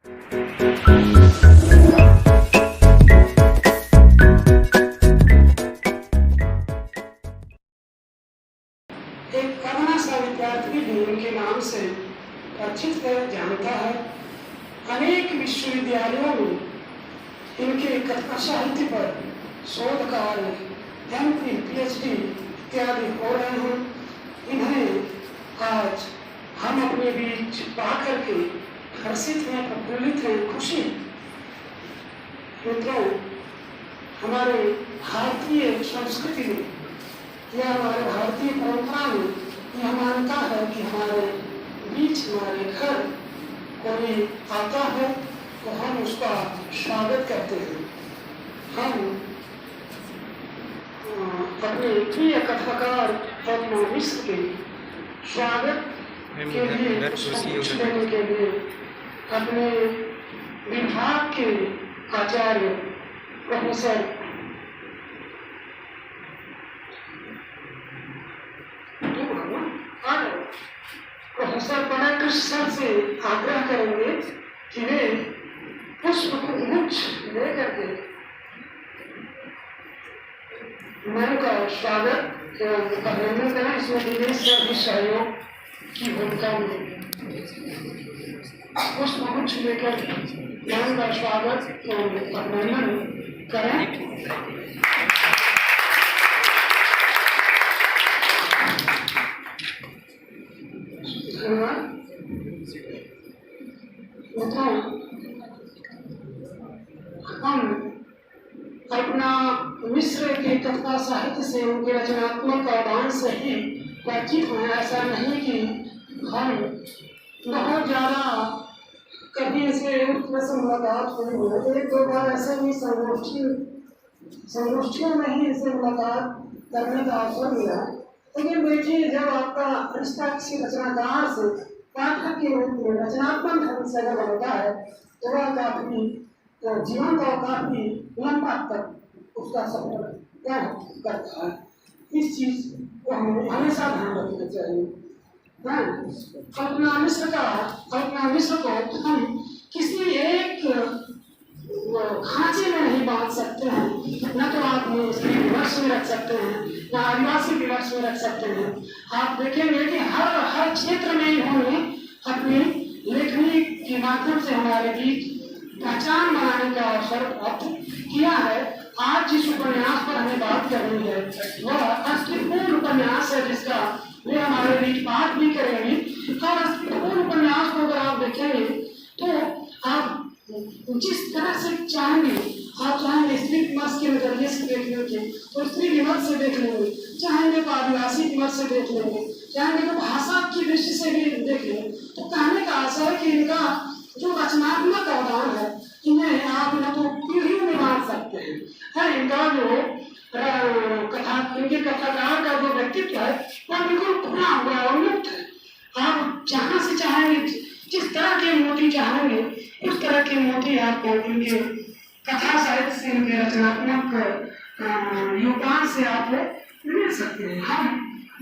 एक करुणा सा विद्यार्थी भी उनके नाम से परिचित है, जानता है। अनेक विश्वविद्यालयों में इनके कथा साहित्य पर शोध कार्य, एमफिल, पीएचडी इत्यादि हो रहे हैं। इन्हें आज हम अपने बीच पा करके हर्षित हैं, प्रफुल्लित हैं, खुशी। मित्रों, हमारे भारतीय संस्कृति में या हमारे भारतीय परंपरा में यह मानता है कि हमारे बीच, हमारे घर कोई आता है तो हम उसका स्वागत करते हैं। हम अपने प्रिय कथाकार पद्मा मिश्र के स्वागत के लिए, पुष्प देने के लिए अपने विभाग के आचार्य प्रोफेसर बड़ा कृष्ण सर से आग्रह करेंगे कि वे पुष्प गुच्छ लेकर के मैं का स्वागत एवं अभिनंदन करें। इसमें विदेश से भी सहयोग की भूमिका मिलेगी। पुष्प गुच्छ लेकर मैं का स्वागत एवं अभिनंदन करें। हम अपना मिश्र के कथा साहित्य से, उनके रचनात्मक अवदान से ही परिचित हैं। ऐसा नहीं कि हम बहुत ज्यादा कभी से मुलाकात हुई है। एक दो बार ऐसे ही संगोष्ठियों में ही इनसे मुलाकात करने का अवसर मिला। लेकिन देखिए, जब आपका रिश्ता किसी रचनाकार से पाठक के रूप में रचनात्मक ढंग से अगर होता है तो वह काफी जीवन का काफी लंबा तक उसका सफर तय करता है। इस चीज को हमें हमेशा ध्यान रखना चाहिए। कल्पना मिश्र को हम किसी एक खांचे में नहीं बांध सकते हैं। न तो आप स्त्री दिवस में रख सकते हैं, न आदिवासी दिवस में रख सकते हैं। आप देखेंगे कि हर क्षेत्र में इन्होंने अपनी लेखनी के माध्यम से हमारे बीच पहचान बनाने का अवसर प्राप्त किया है। आज जिस उपन्यास पर हमें बात करनी है वह अस्तित्वपूर्ण उपन्यास है, जिसका वे हमारे बीच पाठ भी करेंगे। और अस्तित्वपूर्ण उपन्यास को अगर आप देखेंगे तो आप जिस तरह से चाहेंगे, आप चाहेंगे स्त्री विमर्श के नजरिए से देख लेंगे तो स्त्री विमर्श से देख लेंगे, चाहेंगे तो आदिवासी विमर्श से देख लेंगे, चाहेंगे तो भाषा की दृष्टि से भी देख लेंगे। तो कहने का आशा है कि इनका जो रचनात्मक अवदान है, इन्हें आप न तो पीढ़ियों में बांट सकते हैं। इनका जो इनके कथाकार का जो व्यक्तित्व है वह बिल्कुल खुला हुआ और मुक्त है। आप जहाँ से चाहेंगे, जिस तरह के मोती चाहेंगे उस तरह के मोती आपको इनके कथा साहित्य से, इनके रचनात्मक योगदान से आप मिल सकते हैं। हम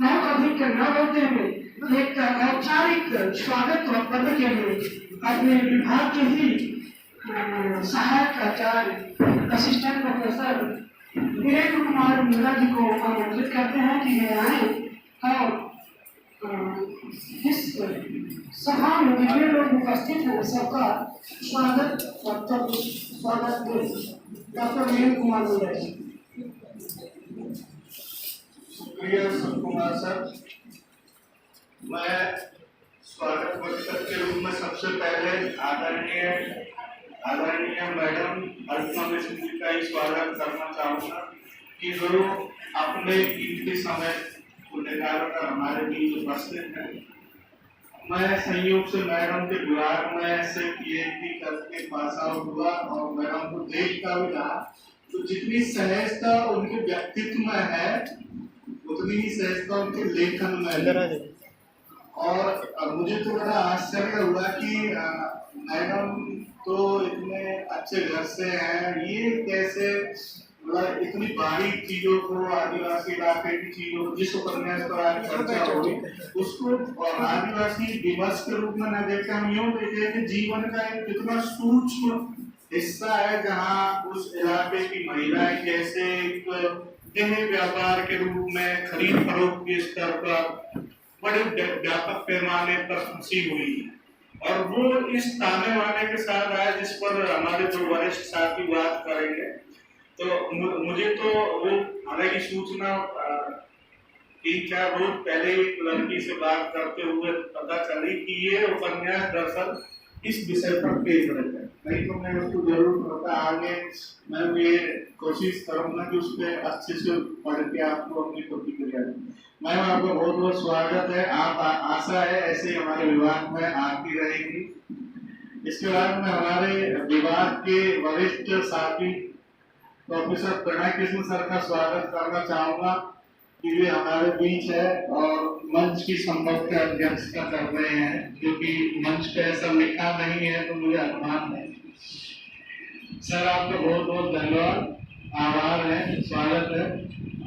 बहुत अधिक न बोलते हुए एक औपचारिक स्वागत करने के लिए अपने विभाग के ही सहायक आचार्य असिस्टेंट प्रोफेसर वीरेंद्र कुमार मीणा जी को आमंत्रित करते हैं कि वे आए और इस सभा में जितने लोग उपस्थित हैं सबका स्वागत डॉक्टर वीरेंद्र कुमार मीणा जी। शुक्रिया कुमार सर। मैं स्वागत वक्ता के रूप में सबसे पहले आदरणीय मैडम अर्चना मिश्र जी का ही स्वागत करना चाहूँगा कि जो अपने कीमती समय को निकालकर हमारे बीच उपस्थित हैं। मैं संयोग से मैडम के विभाग में से पीएचडी करके पास आउट हुआ और मैडम को देख का भी रहा, तो जितनी सहजता उनके व्यक्तित्व में है उतनी ही सहजता उनके लेखन में है। और मुझे तो बड़ा आश्चर्य हुआ कि मैडम तो इतने अच्छे घर से हैं, ये कैसे मतलब इतनी बारीक चीजों को, आदिवासी इलाके की चीजों को, जिस उपन्यास पर आज चर्चा होगी उसको आदिवासी दिवस के रूप में न देखें, हम यूं देखें कि जीवन का एक कितना सूक्ष्म हिस्सा है, जहाँ उस इलाके की महिलाएं कैसे एक देह व्यापार के रूप में खरीद फरोख्त के स्तर पर बड़े व्यापक पैमाने पर फंसी हुई है। और वो इस ताने वाने के साथ आया जिस पर हमारे जो वरिष्ठ साथी बात करेंगे। तो मुझे तो वो हालांकि सूचना 3-4 रोज पहले एक लड़की से बात करते हुए पता चली कि ये उपन्यास दरअसल इस विषय पर केंद्रित है, नहीं तो मैं उसको जरूर पढ़ता। आगे मैं ये कोशिश करूंगा कि उस पर अच्छे से पढ़ के आपको अपनी प्रतिक्रिया दूं। मैम आपका बहुत बहुत स्वागत है। आप आशा है ऐसे हमारे विभाग में आती रहेगी। इसके बाद में हमारे विभाग के वरिष्ठ साथी प्रोफेसर प्रणय कृष्ण सर का स्वागत करना चाहूंगा कि वे हमारे बीच है और मंच की संभव की अध्यक्षता कर रहे हैं, क्योंकि मंच पे ऐसा लिखा नहीं है तो मुझे अनुमान है। सर आपका बहुत बहुत धन्यवाद, आभार है, स्वागत है।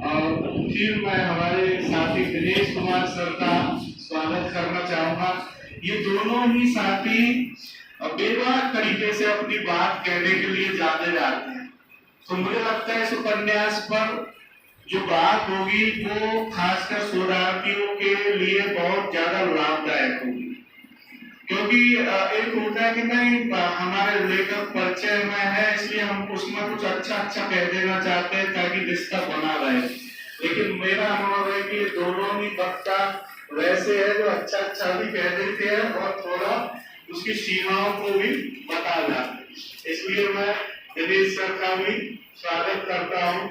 और फिर मैं हमारे साथी दिनेश कुमार सर का स्वागत करना चाहूंगा। ये दोनों ही साथी बेबाक तरीके से अपनी बात कहने के लिए जाने जाते हैं, तो मुझे लगता है इस उपन्यास पर जो बात होगी वो खासकर शोधार्थियों के लिए बहुत ज्यादा लाभदायक होगी। क्योंकि एक होता है कि नहीं हमारे लेखक परिचय में है इसलिए हम उसमें कुछ अच्छा कह देना चाहते हैं ताकि रिश्ता बना रहे, लेकिन मेरा अनुभव है कि दोनों ही वक्ता वैसे है जो अच्छा भी कह देते हैं और थोड़ा उसकी सीमाओं को भी बता जाते हैं। इसलिए मैं दिनेश सर का भी स्वागत करता हूँ।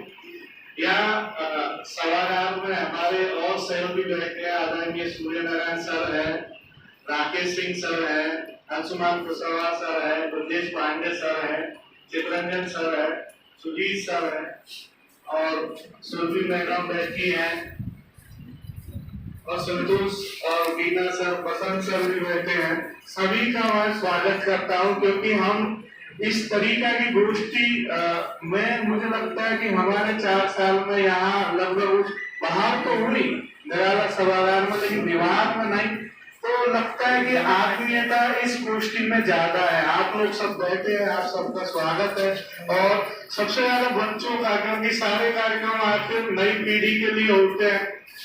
यहाँ सभागार में हमारे और सहयोगी बैठे हैं, आदरणीय सूर्य नारायण सर है, राकेश सिंह सर है, अंशुमान कुशवाहा सर है, ब्रजेश पांडे सर है, चित्रंजन सर है, सुजीत सर है और सुरभि मैडम बैठी है और संतोष और बीना सर, बसंत सर भी बैठे हैं। सभी का मैं स्वागत करता हूं, क्योंकि हम इस तरीका की गोष्ठी में मुझे लगता है कि हमारे 4 साल में यहाँ लगभग बाहर तो हुई निराला सभागार में, लेकिन विभाग में नहीं। तो लगता है कि आत्मीयता इस गोष्ठी में ज्यादा है। आप लोग सब बैठे हैं, आप सबका स्वागत है। और सबसे ज्यादा बच्चों का, क्योंकि सारे कार्यक्रम आखिर नई पीढ़ी के लिए होते हैं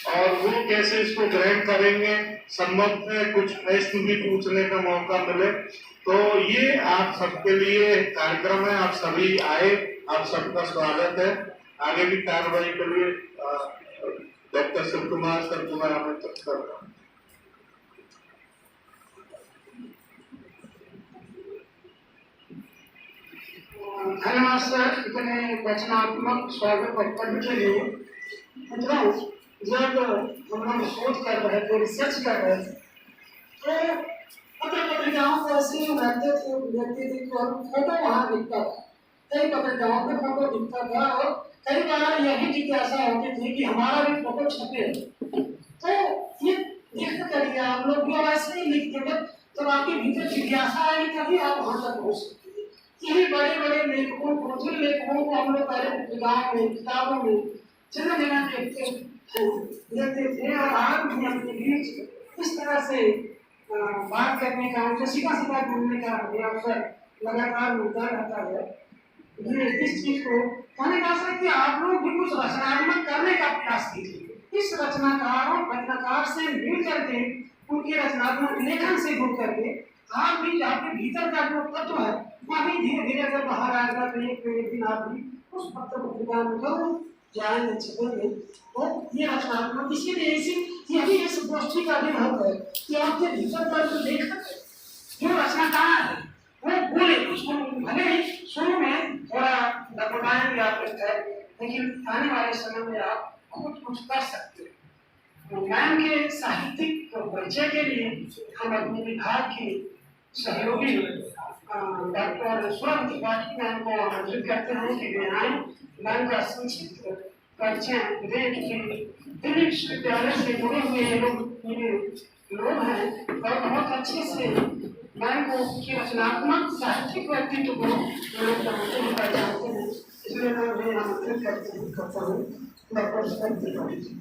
और वो कैसे इसको ग्रहण करेंगे, संभव है कुछ प्रश्न भी पूछने का मौका मिले। तो ये आप सबके लिए कार्यक्रम है, आप सभी आए, आप सबका स्वागत है। आगे की कार्रवाई के लिए डॉक्टर शिव कुमार सर को मैं आमंत्रित करता हूँ। धन्यवाद सर इतने रचनात्मक स्वागत वक्तव्य के लिए। मतलब जब हम लोग शोध कर रहे थे, रिसर्च कर रहे थे, तो पत्र पत्रिकाओं को ऐसे रहते थे, देखते थे कि फोटो वहाँ दिखता था, कई पत्रिकाओं में फोटो दिखता था और कई बार यही जिज्ञासा होती थी कि हमारा भी फोटो छपे। तो ये देख कर आप लोग भी ऐसे ही लिखते थे, तो आपके भीतर जिज्ञासा आई तभी आप वहाँ तक पहुँच सकते। यही बड़े बड़े लेखकों को, जिन लेखकों को हम लोग पहले पत्रिकाओं में, किताबों में जगह जगह देखते थे और आज भी अपने बीच इस तरह से बात करने का, उनसे सीधा बोलने का अवसर लगातार मिलता रहता है। ये इस चीज को कहने का है कि आप लोग भी कुछ रचनात्मक करने का प्रयास कीजिए। इस रचनाकार से मिल करके, उनके रचनात्मक लेखन से जुड़ करके आप भी, आपके भीतर का जो तत्व है वह भी धीरे धीरे अगर बाहर आएगा तो एक दिन आप भी उस पत्र पत्रिका में जरूर जाएंगे, छपेंगे। तो ये रचनात्मक, इसीलिए यही इस गोष्ठी का भी महत्व है कि आपके भीतर का जो लेखक है, जो रचनाकार है, वो बोले। उसको भले ही शुरू में थोड़ा डगमगाएंगे आप, लेकिन आने वाले समय में आप कुछ कर सकते हैं। मैम के साहित्यिक परिचय के लिए हम अपने विभाग की सहयोगी डॉक्टर स्वर्ण त्रिपाठी मैम को आमंत्रित करते हैं कि वे आए, मैम का संक्षिप्त परिचय दें कि दिल्ली विश्वविद्यालय से जुड़े हुए लोग हैं और बहुत अच्छे से मैं वो की रचनात्मक साहित्यिक व्यक्तित्व को लोग जानते हैं, पहचानते हैं, इसलिए मैं उन्हें आमंत्रित करता हूँ डॉक्टर सर त्रिपाठी जी।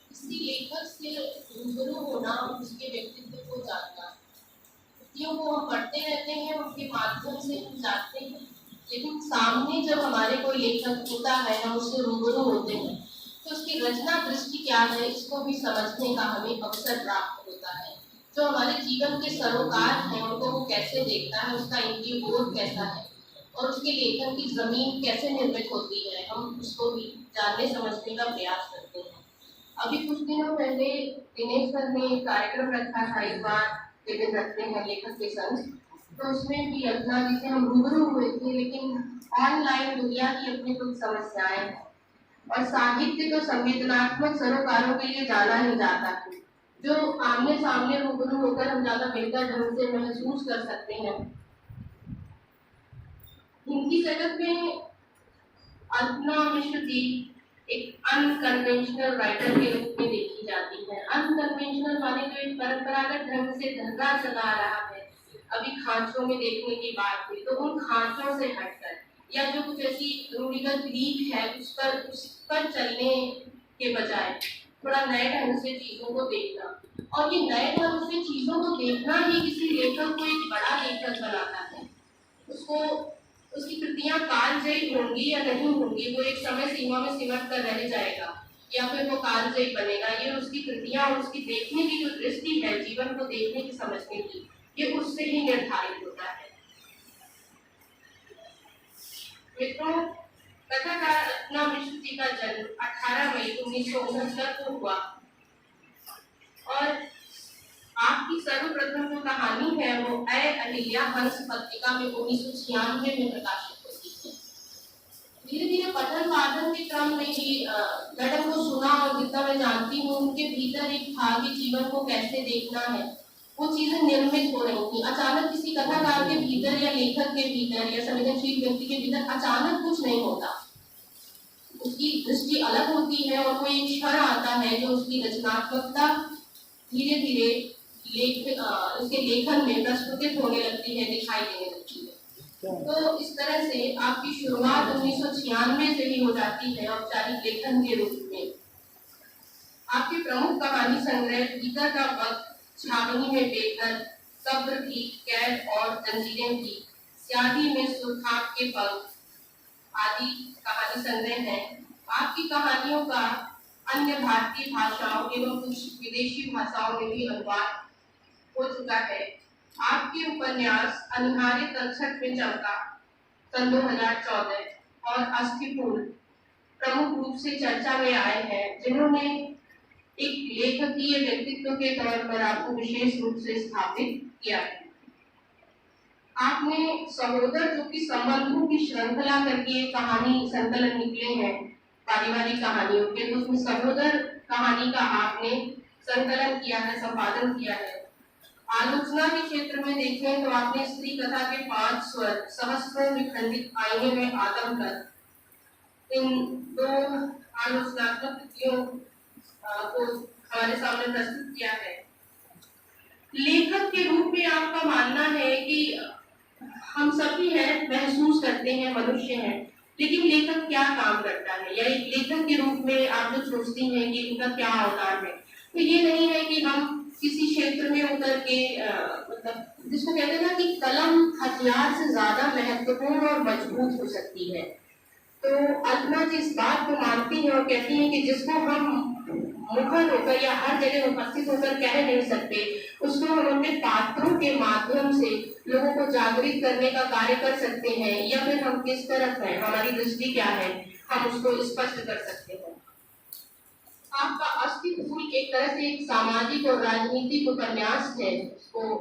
किसी लेखक से रूबरू होना, उसके व्यक्तित्व को जानना, कृतियों को हम पढ़ते रहते हैं, उनके माध्यम से हम जानते हैं, लेकिन सामने जब हमारे कोई लेखक होता है, हम उससे रूबरू होते हैं, तो उसकी रचना दृष्टि क्या है, इसको भी समझने का हमें अवसर प्राप्त होता है। जो हमारे जीवन के सरोकार हैं, उनको वो कैसे देखता है, उसका इनकी बोध कैसा है और उसके लेखन की जमीन कैसे निर्मित होती है, हम उसको भी जानने समझने का प्रयास करते हैं। अभी कुछ दिनों पहले दिनेश सर ने एक कार्यक्रम रखा था, इस बार विभिन्न रखते हैं लेखक के संग, तो उसमें भी रचना जी से हम रूबरू हुए थे, लेकिन ऑनलाइन दुनिया की अपनी कुछ समस्याएं हैं और साहित्य तो संवेदनात्मक सरोकारों के लिए जाना ही जाता है, जो आमने सामने रूबरू होकर हम ज्यादा बेहतर ढंग से महसूस कर सकते हैं। हिंदी जगत में अरुणा मिश्र जी एक अनकन्वेंशनल राइटर के रूप में देखी जाती है। अनकन्वेंशनल माने जो एक परंपरागत ढंग से धंधा चला रहा है, अभी खांचों में देखने की बात हुई, तो उन खांचों से हटकर या जो कुछ ऐसी रूढ़िगत रीत है उस पर चलने के बजाय थोड़ा नए ढंग से चीजों को देखना, और ये नए ढंग से चीजों को देखना ही किसी लेखक को एक बड़ा लेखक बनाता है। उसको उसकी कृतियां कालजयी होंगी या नहीं होंगी, वो एक समय सीमा में सिमट कर रह जाएगा या फिर वो कालजयी बनेगा, ये उसकी कृतियां और उसकी देखने की जो दृष्टि है, जीवन को देखने की समझने की, ये उससे ही निर्धारित होता है। मित्रों, कथाकार अरुणा मिश्र जी का जन्म 18 मई 1969 को हुआ और आपकी सर्वप्रथम जो कहानी है वो ऐ अहिल्या हंस पत्रिका में 1996 में प्रकाशित होती है। धीरे धीरे पठन पाठन के क्रम में ही मैडम को सुना और जितना मैं जानती हूँ उनके भीतर एक था कि जीवन को कैसे देखना है, वो चीजें निर्मित हो रही थी। अचानक किसी कथाकार के भीतर या लेखक के भीतर या संवेदनशील व्यक्ति के भीतर अचानक कुछ नहीं होता, उसकी दृष्टि अलग होती है और कोई एक क्षण आता है जो उसकी रचनात्मकता धीरे धीरे उसके लेखन में प्रस्फुटित होने लगती है, दिखाई देने लगती है। तो इस तरह से आपकी शुरुआत 1996 से ही हो जाती है औपचारिक लेखन के रूप में। आपके प्रमुख कहानी संग्रह गीता का वक्त, छावनी में बेघर, कब्र थी, कैद और जंजीरें थी, स्याही में सुरखाब के पंख आदि कहानी संग्रह हैं। आपकी कहानियों का अन्य भारतीय भाषाओं एवं कुछ विदेशी भाषाओं में भी अनुवाद हो चुका है। आपके उपन्यास अनिवार्य तलछट में चमका सन 2014 और अस्थिफूल प्रमुख रूप से चर्चा में आए हैं, जिन्होंने एक लेखकीय व्यक्तित्व के तौर पर आपको विशेष रूप से स्थापित किया है। आपने सहोदर, जो कि संबंधों की श्रृंखला करके कहानी संकलन निकले हैं पारिवारिक कहानियों के, तो उसमें सहोदर कहानी का आपने संकलन किया है, संपादन किया है। आलोचना के क्षेत्र में देखें तो आपने स्त्री कथा के 5 स्वर, सहस्रों विखंडित आईने में आदम कर, इन 2 आलोचनात्मक कृतियों को हमारे सामने प्रस्तुत किया है। लेखक के रूप में आपका मानना है कि हम सभी हैं, महसूस करते हैं, मनुष्य हैं, लेकिन लेखक क्या काम करता है, या एक लेखक के रूप में आप जो सोचती हैं कि इनका क्या अवतार है, तो ये नहीं है कि हम किसी क्षेत्र में उतर के मतलब जिसको कहते हैं ना कि कलम हथियार से ज्यादा महत्वपूर्ण और मजबूत हो सकती है। तो अरुणा जी इस बात को मानती है और कहती है कि जिसको हम मुखर होकर या हर जगह उपस्थित होकर कह नहीं सकते, उसको हम अपने पात्रों के माध्यम से लोगों को जागृत करने का कार्य कर सकते हैं, या फिर हम किस तरफ हैं, हमारी दृष्टि क्या है, हम उसको स्पष्ट कर सकते हैं। आपका अस्तित्व एक तरह से एक सामाजिक और राजनीतिक उपन्यास है, उसको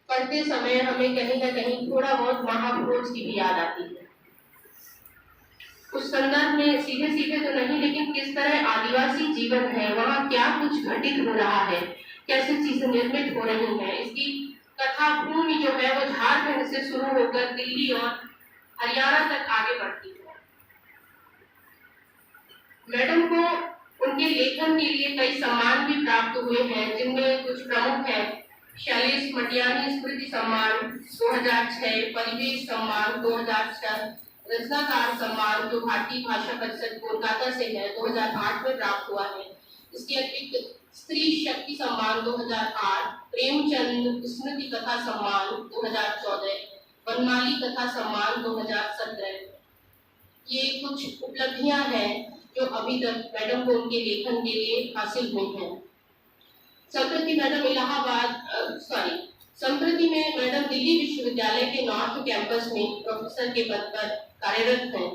पढ़ते समय हमें कहीं न कहीं थोड़ा बहुत महापुरुष की भी याद आती है। उस संदर्भ में सीधे सीधे तो नहीं, लेकिन किस तरह आदिवासी जीवन है, वहाँ क्या कुछ घटित हो रहा है, कैसे चीजें निर्मित हो रही हैं, इसकी कथा भूमि जो है वो झारखंड से शुरू होकर दिल्ली और हरियाणा तक आगे बढ़ती है। लेखन के लिए कई सम्मान भी प्राप्त हुए हैं, जिनमें कुछ प्रमुख हैं शैलेश मटियानी स्मृति सम्मान 2006, परिवेश सम्मान 2006, रचनाकार सम्मान जो भारतीय भाषा परिषद कोलकाता से है 2008 में प्राप्त हुआ है। इसके अतिरिक्त स्त्री शक्ति सम्मान 2008, प्रेमचंद स्मृति कथा सम्मान 2014, वनमाली कथा सम्मान 2017। ये कुछ उपलब्धियां हैं जो अभी तक मैडम को उनके लेखन के लिए हासिल हुई हैं। संप्रति में मैडम दिल्ली विश्वविद्यालय के नॉर्थ कैंपस में प्रोफेसर के पद पर कार्यरत हैं।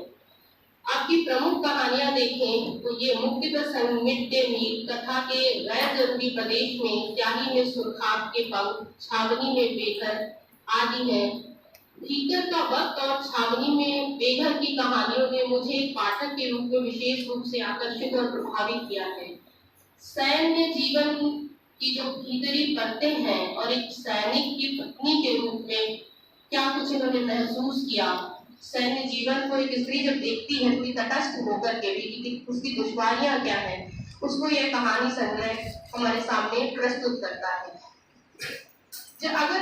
आपकी प्रमुख कहानियां देखें तो ये मुक्ति पर मिड डे मील, कथा के गैर जरूरी प्रदेश में, स्याही में सुरखाब के पंख, छावनी में बेघर आदि हैं। भीतर का वक्त और छावनी में बेघर की कहानियों ने मुझे एक पाठक के रूप में विशेष रूप से आकर्षित और प्रभावित किया है। सैन्य जीवन की जो भीतरी परतें हैं और एक सैनिक की पत्नी के रूप में क्या कुछ इन्होंने महसूस किया, सैन्य जीवन को एक स्त्री जब देखती है तो तटस्थ होकर के भी कि उसकी दुश्वारियां क्या है, उसको यह कहानी संग्रह हमारे सामने प्रस्तुत करता है। जब अगर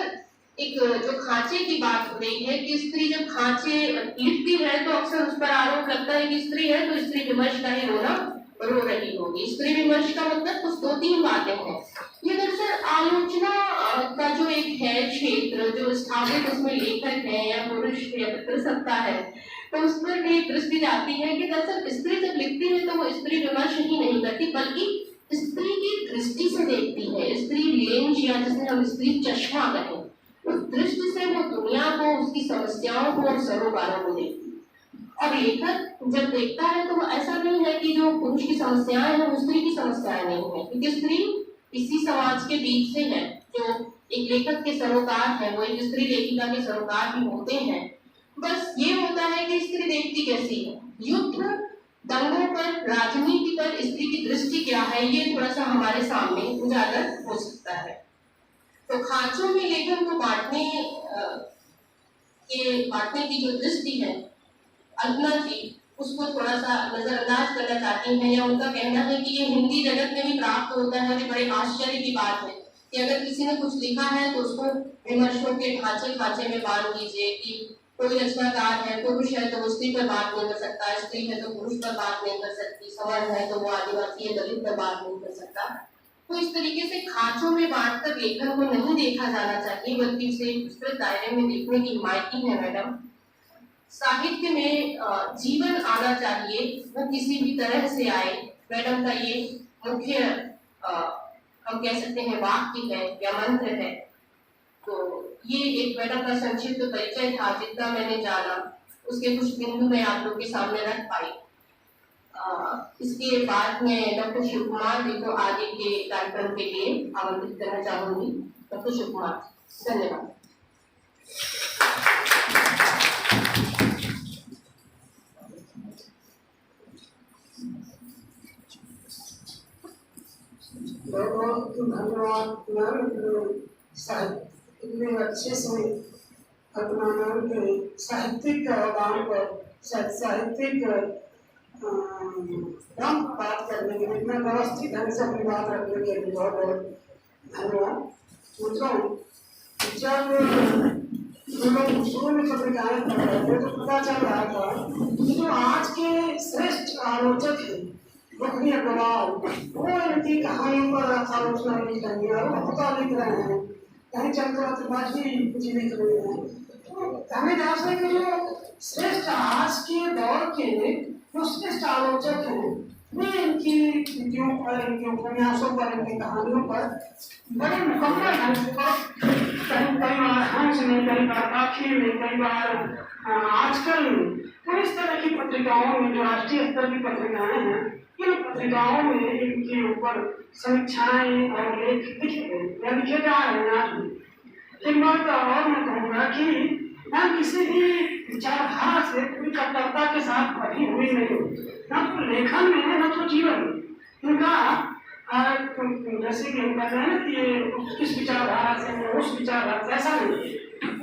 एक जो खांचे की बात हो रही है कि स्त्री जब खांचे लिखती है तो अक्सर उस पर आरोप लगता है कि स्त्री है तो स्त्री विमर्श का ही रो रही होगी। स्त्री विमर्श का मतलब कुछ 2-3 बातें हैं। ये दरअसल आलोचना का जो एक है क्षेत्र जो स्थापित उसमें लेखक है या पुरुष कर सकता है, तो उस पर एक दृष्टि जाती है कि दरअसल स्त्री जब लिखती है तो वो स्त्री विमर्श ही नहीं करती बल्कि स्त्री की दृष्टि से देखती है। स्त्री लेंस या जिसे हम स्त्री चश्मा कहें, उस दृष्टि से वो दुनिया को, उसकी समस्याओं को और सरोकारों को देखती है। और लेखक जब देखता है तो वो ऐसा नहीं है कि जो पुरुष की समस्याएं हैं वो स्त्री की समस्याएं नहीं है, क्योंकि स्त्री इसी समाज के बीच से है। जो एक लेखक के सरोकार है वो एक स्त्री लेखिका के सरोकार भी होते हैं। बस ये होता है कि स्त्री देखती कैसी है, युद्ध दंगों पर, राजनीति पर स्त्री की दृष्टि क्या है, ये थोड़ा सा हमारे सामने उजागर हो सकता है। तो खांचों में लेखन को बांटने की जो दृष्टि है अल्पना जी उसको थोड़ा सा नजरअंदाज करना चाहती हैं, या उनका कहना है कि ये हिंदी जगत में भी प्राप्त होता है। और बड़े आश्चर्य की बात है कि अगर किसी ने कुछ लिखा है तो उसको विमर्शों के ढांचे में बांध दीजिए कि कोई रचनाकार है, पुरुष है तो वो स्त्री पर बात नहीं कर सकता, स्त्री है तो पुरुष पर बात नहीं कर सकती, सवर्ण है तो वो आदिवासी है दलित पर बात नहीं कर सकता। तो इस तरीके से खांचों में बांटकर लेखन को नहीं देखा जाना चाहिए, बल्कि उसे विस्तृत दायरे में देखने की हिमायती है मैडम। साहित्य में जीवन आना चाहिए, वो किसी भी तरह से आए। मैडम का ये मुख्य हम कह सकते हैं वाक्य है या मंत्र है। तो ये एक मैडम का संक्षिप्त परिचय था, जितना मैंने जाना उसके कुछ बिंदु मैं आप लोग के सामने रख पाई। इसके बाद में डॉक्टर शिव कुमार जी को आगे के कार्यक्रम के लिए आमंत्रित करना चाहूंगी। डॉक्टर शिव कुमार, धन्यवाद। बहुत धन्यवाद मैम, इतने अच्छे से अपना नाम के साहित्यिक अवदान पर साहित्यिक बात करने के लिए, इतना व्यवस्थित ढंग से अपनी बात रखने के लिए बहुत बहुत धन्यवाद। मित्रों, जब लोग शुरू में पत्रिकाएं पढ़ रहे थे तो पता चल रहा था कि जो आज के श्रेष्ठ आलोचक हैं मुखनी अग्रवाल, वो इनकी कहानियों पर आलोचना लिख रहे हैं, वो पता लिख रहे हैं, कहीं चंद्र त्रिपाठी कुछ लिख रहे हैं। तो हमें जान सकते कि जो श्रेष्ठ आज के दौर के जो श्रेष्ठ आलोचक हैं वे इनकी कृतियों पर, इनके उपन्यासों पर, इनकी कहानियों पर बड़े मुकम्मल ढंग से, कई बार हंस में, कई बार आखिर में, कई बार आजकल तो इस तरह की पत्रिकाओं में जो राष्ट्रीय स्तर की पत्रिकाएं हैं, इन पत्रिकाओं में इनके ऊपर समीक्षाएं और लेख लिखे जा रहे हैं। आज भी एक बात और मैं कहूँगा कि मैं किसी भी विचारधारा से कोई कट्टरता के साथ भरी हुई नहीं, न तो लेखन में न तो जीवन में। इनका जैसे कि हम कहते हैं ना कि ये किस विचारधारा से, उस विचारधारा से, ऐसा नहीं।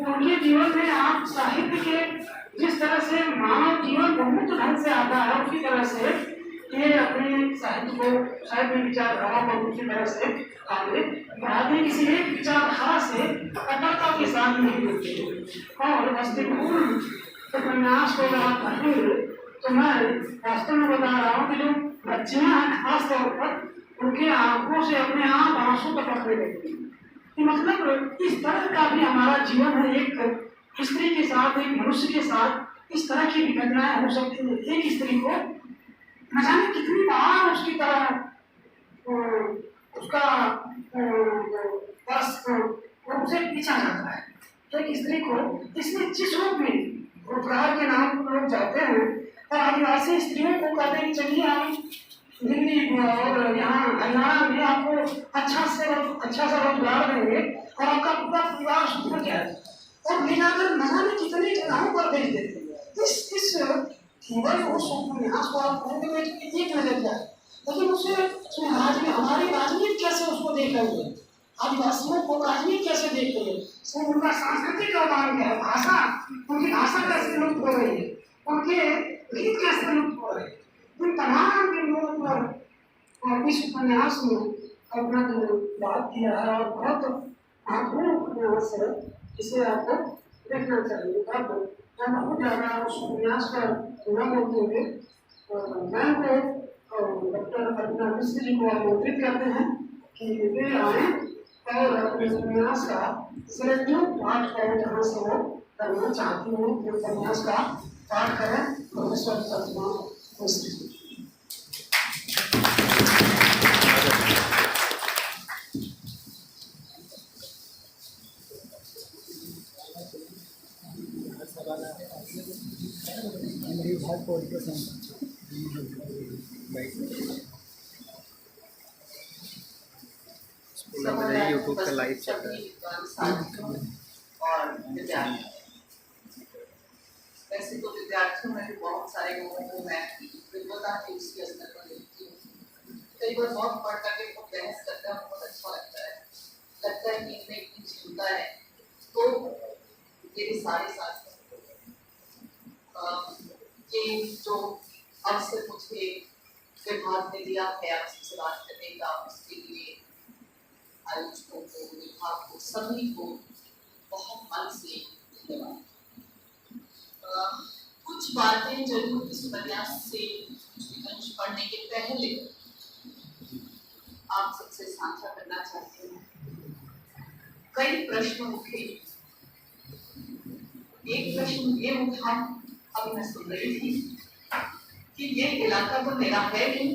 उनके जीवन में आप साहित्य के जिस तरह से मानव जीवन बहुत ढंग से आता है, उसी तरह से ये अपने साहित्य शब्द को शायद मैं विचारधारा को दूसरी तरह से आगे बढ़ाने किसी एक विचारधारा से कट्टरता के साथ नहीं जुड़ते। और वस्तुपूर्ण उपन्यास को अगर आप पढ़ेंगे तो मैं वास्तव में बता रहा हूँ कि जो बच्चियां हैं खास तौर पर उनके आंखों से अपने आप आंसू टपकने लगते हैं। मतलब इस तरह का भी हमारा जीवन है, एक स्त्री के साथ, एक मनुष्य के साथ इस तरह की घटनाएं हो सकती है। एक स्त्री को न जाने कितनी बार उसकी तरह उसका बस उसे पीछा जाता है। एक स्त्री को इसमें जिस रूप में रोजगार के नाम पर लोग जाते हैं और आदिवासी स्त्रियों को कहते हैं चलिए हम दिल्ली और यहाँ हरियाणा में आपको अच्छा सा रोजगार देंगे और आपका पूरा परिवार सुधर जाएगा, और ले जाकर न जाने कितने जगहों पर भेज देते हैं। इस केवल उस उपन्यास को आप पढ़ने में एक नजर जाए, लेकिन उसमें हमारी राजनीति कैसे उसको देख रही है, आदिवासियों को राजनीति कैसे देख रही है, उनका सांस्कृतिक अवदान क्या है, भाषा, उनकी भाषा कैसे लुप्त हो रही है, उनके गीत कैसे लुप्त हो रहे हैं, इन तमाम बिंदुओं पर इस उपन्यास में अपना बात किया है और बहुत महत्वपूर्ण उपन्यास है, इसे आपको देखना चाहिए। अब मैं बहुत ज़्यादा उस उपन्यास पर न बोलते हुए मैं को डॉक्टर करुणा मिश्र जी को आमंत्रित करते हैं कि वे आए और अपने उपन्यास का सिलेक्टिव पाठ करें, जहाँ से वो करना चाहती हूँ उपन्यास का पाठ करें प्रोफेसर करुणा मिश्र जी। यूट्यूब पे लाइव चल रहा है और विद्यार्थी, वैसे तो विद्यार्थियों में भी बहुत सारे लोगों को मैं विद्वता के उसके स्तर पर देखती हूँ। कई बार बहुत पढ़ करके वो बहस करते हैं, बहुत अच्छा लगता है कि इनमें इतनी क्षमता है। तो ये भी सारे शास्त्र ये जो अवसर मुझे विभाग ने दिया है आपसे बात करने का, उसके लिए आयोजकों को, विभाग को, सभी को बहुत मन से धन्यवाद। कुछ बातें जरूर इस उपन्यास से अंश पढ़ने के पहले आप सबसे साझा करना चाहते हैं। कई प्रश्न उठे। एक प्रश्न ये उठा, अभी मैं सुन रही थी कि ये इलाका तो मेरा है नहीं,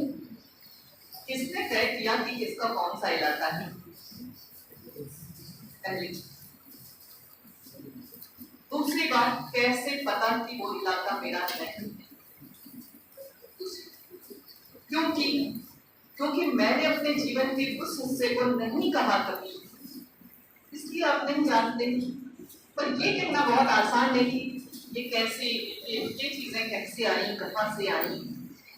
किसने तय किया कि किसका कौन सा इलाका है। पहली। दूसरी बात, कैसे पता कि वो इलाका मेरा नहीं है। क्योंकि मैंने अपने जीवन के उस हिस्से को नहीं कहा कभी, इसलिए आप नहीं जानते। पर ये कहना बहुत आसान है कि ये कैसे, ये चीजें कैसे आई, कहाँ से आई।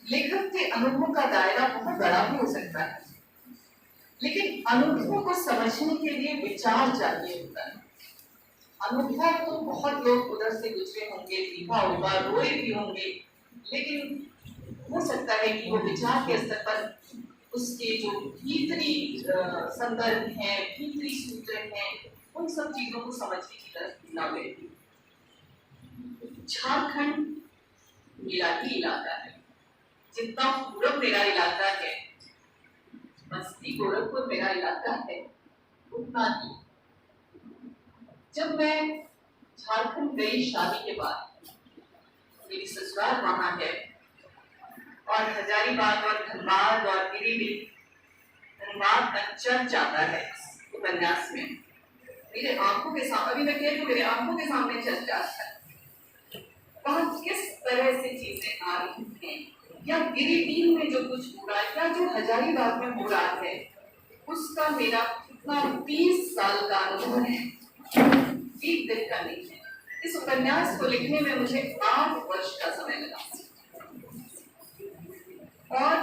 लेखक के अनुभव का दायरा बहुत बड़ा भी हो सकता है, लेकिन अनुभव को समझने के लिए विचार चाहिए होता है। अनुभव तो बहुत लोग उधर से गुजरे होंगे, लिखा होगा, रोए भी होंगे, लेकिन हो सकता है कि वो विचार के स्तर पर उसके जो भीतरी संदर्भ है, भीतरी सूत्र हैं, उन सब चीजों को समझने की तरफ न गए। झारखंड मेरा ही इलाका है, जितना पूरब मेरा इलाका है, बस्ती गोरखपुर मेरा इलाका है, उतना ही। जब मैं झारखंड गई शादी के बाद, मेरी ससुराल वहां है, और हजारीबाग और धनबाद और गिरिडीह, धनबाद का चर्च आता है उपन्यास में। मेरे आंखों के सामने, अभी मैं कह रही हूँ, मेरे आंखों के सामने चर्च आता है। वहां किस तरह से चीजें आ रही हैं, या गिरिडीह में जो कुछ हो रहा है, या जो हजारीबाग में हो रहा है, उसका मेरा कितना 20 साल का अनुभव है, एक दिन का नहीं है। इस उपन्यास को लिखने में मुझे 8 वर्ष का समय लगा, और